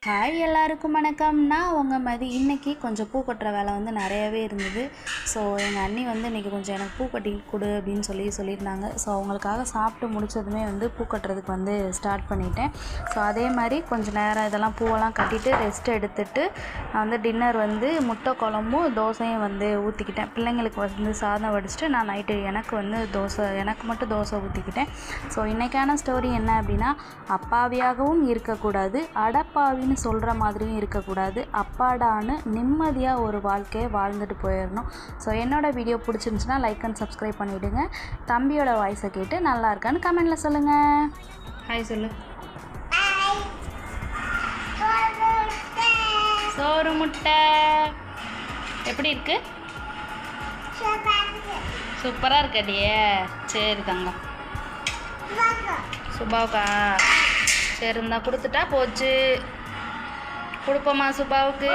Hi எல்லாருக்கும் வணக்கம். நான் உங்கள் மதி. இன்றைக்கி கொஞ்சம் பூ கட்டுற வேலை வந்து நிறையவே இருந்தது. ஸோ எங்கள் அண்ணி வந்து இன்றைக்கி கொஞ்சம் எனக்கு பூ கட்டி கொடு அப்படின்னு சொல்லியிருந்தாங்க. ஸோ அவங்களுக்காக சாப்பிட்டு முடித்ததுமே வந்து பூ கட்டுறதுக்கு வந்து ஸ்டார்ட் பண்ணிட்டேன். ஸோ அதே மாதிரி கொஞ்சம் நேரம் இதெல்லாம் பூவெல்லாம் கட்டிட்டு ரெஸ்ட் எடுத்துகிட்டு நான் வந்து டின்னர் வந்து முட்டை குழம்பும் தோசையும் வந்து ஊற்றிக்கிட்டேன். பிள்ளைங்களுக்கு வந்து சாதம் வடிச்சிட்டு நான் நைட்டு எனக்கு மட்டும் தோசை ஊற்றிக்கிட்டேன். ஸோ இன்றைக்கான ஸ்டோரி என்ன அப்படின்னா, அப்பாவியாகவும் இருக்கக்கூடாது, அடப்பாவின்னு சொல்கிற மாதிரியும் இருக்கக்கூடாது, அப்பாடான்னு நிம்மதியாக ஒரு வாழ்க்கையை வாழ்ந்துட்டு போயிடணும். ஸோ என்னோடய வீடியோ பிடிச்சிருந்துச்சுன்னா லைக் அண்ட் சப்ஸ்கிரைப் பண்ணிவிடுங்க. தம்பியோட வாய்ஸை கேட்டு நல்லா இருக்கான்னு கமெண்டில் சொல்லுங்கள். ஹாய் சொல்லு. சோறு முட்டை எப்படி இருக்கு? சூப்பராக இருக்கடியே. சரி தங்கம். சுபாவுக்கா? சரி இருந்தா கொடுத்துட்டா போச்சு. கொடுப்போமா சுபாவுக்கு?